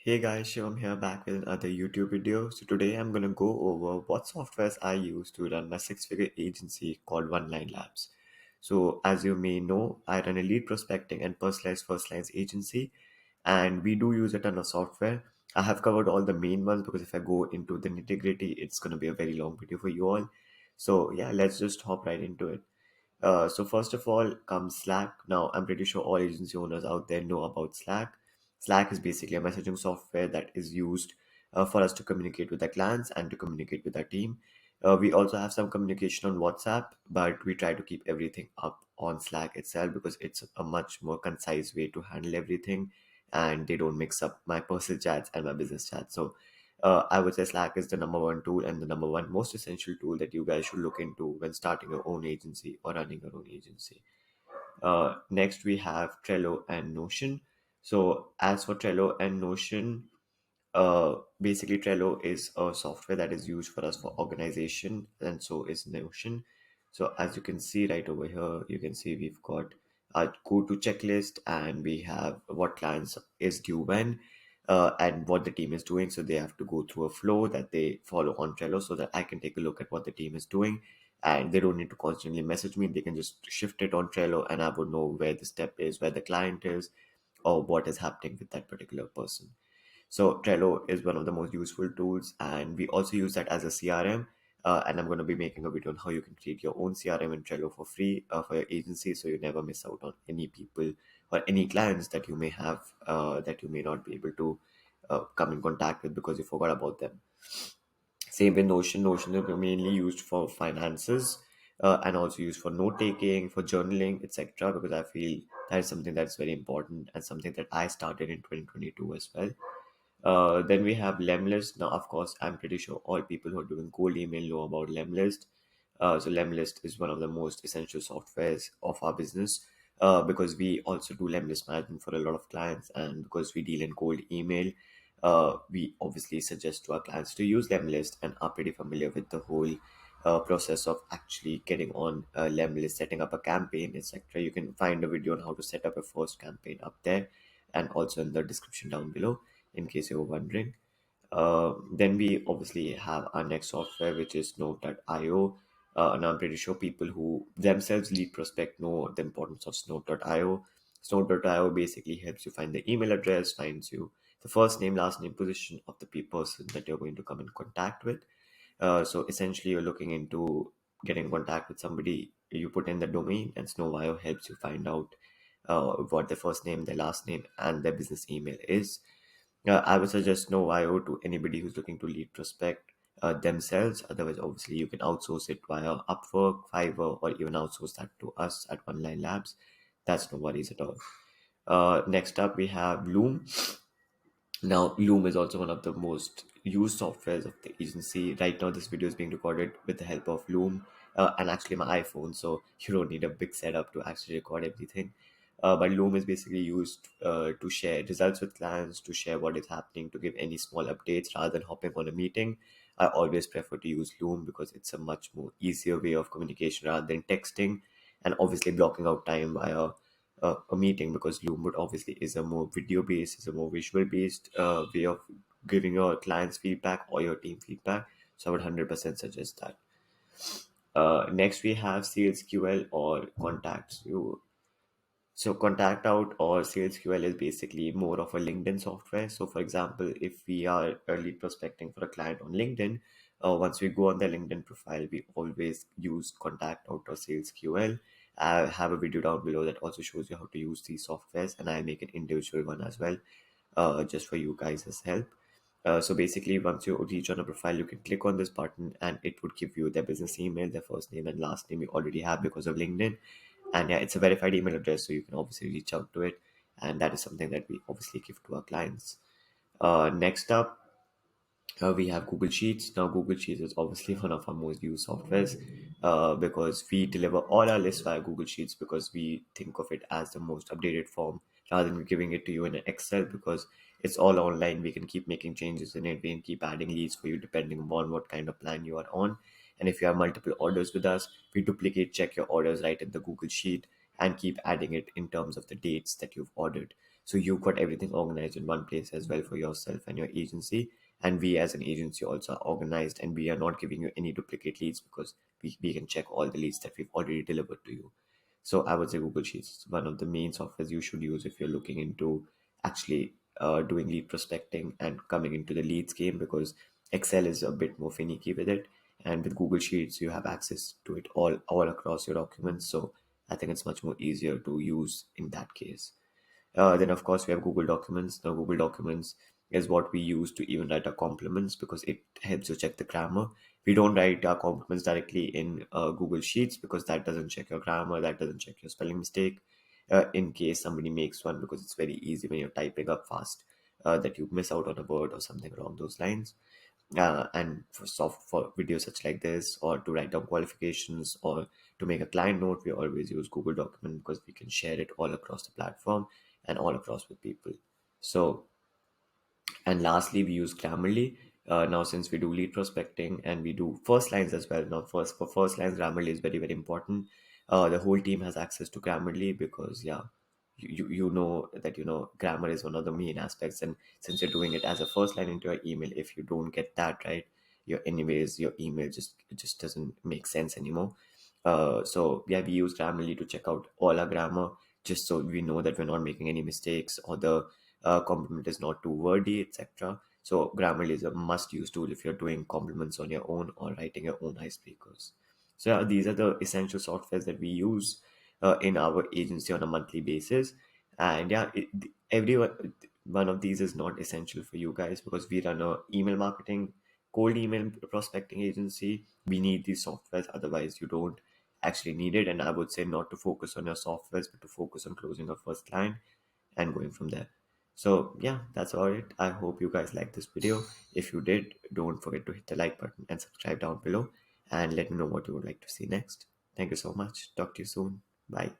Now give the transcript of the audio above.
Hey guys, Shivam here back with another YouTube video. So today I'm gonna go over what softwares I use to run my six-figure agency called One Line Labs. So as you may know, I run a lead prospecting and personalized first lines agency, and we do use a ton of software. I have covered all the main ones because if I go into the nitty-gritty, it's gonna be a very long video for you all. So yeah, let's just hop right into it. So first of all comes Slack. Now I'm pretty sure all agency owners out there know about Slack. Slack is basically a messaging software that is used for us to communicate with our clients and to communicate with our team. We also have some communication on WhatsApp, but we try to keep everything up on Slack itself because it's a much more concise way to handle everything, and they don't mix up my personal chats and my business chats. So I would say Slack is the number one tool and the number one most essential tool that you guys should look into when starting your own agency or running your own agency. Next, we have Trello and Notion. So, as for Trello and Notion, basically, Trello is a software that is used for us for organization, and so is Notion. So, as you can see right over here, you can see we've got a go-to checklist, and we have what clients is due when, and what the team is doing. So they have to go through a flow that they follow on Trello, so that I can take a look at what the team is doing, and they don't need to constantly message me. They can just shift it on Trello, and I would know where the step is, where the client is, or what is happening with that particular person. So Trello is one of the most useful tools, and we also use that as a CRM. And I'm going to be making a video on how you can create your own CRM in Trello for free for your agency, so you never miss out on any people or any clients that you may have that you may not be able to come in contact with because you forgot about them. Same with Notion. Notion is mainly used for finances and also used for note taking, for journaling, etc. Because I feel that is something that's very important and something that I started in 2022 as well. Then we have Lemlist. Now, of course, I'm pretty sure all people who are doing cold email know about Lemlist. So Lemlist is one of the most essential softwares of our business because we also do Lemlist management for a lot of clients, and because we deal in cold email, we obviously suggest to our clients to use Lemlist and are pretty familiar with the whole process of actually getting on Lemlist, setting up a campaign, etc. You can find a video on how to set up a first campaign up there, and also in the description down below in case you were wondering. Then we obviously have our next software, which is Note.io. And I'm pretty sure people who themselves lead prospect know the importance of Note.io. Note.io basically helps you find the email address, finds you the first name, last name, position of the person that you're going to come in contact with. So essentially, you're looking into getting in contact with somebody. You put in the domain, and Snowbio helps you find out what their first name, their last name, and their business email is. I would suggest no IO to anybody who's looking to lead prospect themselves. Otherwise, obviously, you can outsource it via Upwork, Fiverr, or even outsource that to us at One Line Labs. That's no worries at all. Next up, we have Loom. Now, Loom is also one of the most used softwares of the agency. Right now, this video is being recorded with the help of Loom and actually my iPhone, so you don't need a big setup to actually record everything. But Loom is basically used to share results with clients, to share what is happening, to give any small updates rather than hopping on a meeting. I always prefer to use Loom because it's a much more easier way of communication rather than texting, and obviously blocking out time via a meeting, because Loom would obviously is a more video based, is a more visual based way of giving your clients feedback or your team feedback. So I would 100% suggest that. Next, we have SalesQL or Contacts. So Contact Out or SalesQL is basically more of a LinkedIn software. So for example, if we are early prospecting for a client on LinkedIn, once we go on their LinkedIn profile, we always use Contact Out or SalesQL. I have a video down below that also shows you how to use these softwares, and I make an individual one as well, just for you guys as help. So basically, once you reach on a profile, you can click on this button and it would give you their business email, their first name and last name you already have because of LinkedIn. And yeah, it's a verified email address, so you can obviously reach out to it. And that is something that we obviously give to our clients. Next up, we have Google Sheets. Now, Google Sheets is obviously one of our most used softwares because we deliver all our lists via Google Sheets because we think of it as the most updated form rather than giving it to you in an Excel, because it's all online. We can keep making changes in it. We can keep adding leads for you depending upon what kind of plan you are on. And if you have multiple orders with us, we duplicate check your orders right in the Google Sheet and keep adding it in terms of the dates that you've ordered. So you've got everything organized in one place as well for yourself and your agency. And we as an agency also are organized, and we are not giving you any duplicate leads because we can check all the leads that we've already delivered to you. So I would say Google Sheets is one of the main softwares you should use if you're looking into actually doing lead prospecting and coming into the leads game, because Excel is a bit more finicky with it, and with Google Sheets you have access to it all across your documents. So I think it's much more easier to use in that case. Then, of course, we have Google Documents. Now, Google Documents is what we use to even write our compliments because it helps you check the grammar. We don't write our compliments directly in Google Sheets because that doesn't check your grammar, that doesn't check your spelling mistake. In case somebody makes one, because it's very easy when you're typing up fast that you miss out on a word or something along those lines. And for videos such like this, or to write down qualifications, or to make a client note, we always use Google Document because we can share it all across the platform and all across with people. So, and lastly, we use Grammarly. Now, since we do lead prospecting and we do first lines as well, now for first lines, Grammarly is very, very important. The whole team has access to Grammarly because, yeah, you know that grammar is one of the main aspects, and since you're doing it as a first line into your email, if you don't get that right, your email just it just doesn't make sense anymore. So yeah, we use Grammarly to check out all our grammar, just so we know that we're not making any mistakes, or the compliment is not too wordy, etc. So Grammarly is a must-use tool if you're doing compliments on your own or writing your own icebreakers. So yeah, these are the essential softwares that we use in our agency on a monthly basis. And yeah, everyone one of these is not essential for you guys because we run a email marketing, cold email prospecting agency. We need these softwares, otherwise you don't actually need it. And I would say not to focus on your softwares, but to focus on closing your first client and going from there. So yeah, that's all it. I hope you guys liked this video. If you did, don't forget to hit the like button and subscribe down below, and let me know what you would like to see next. Thank you so much. Talk to you soon. Bye.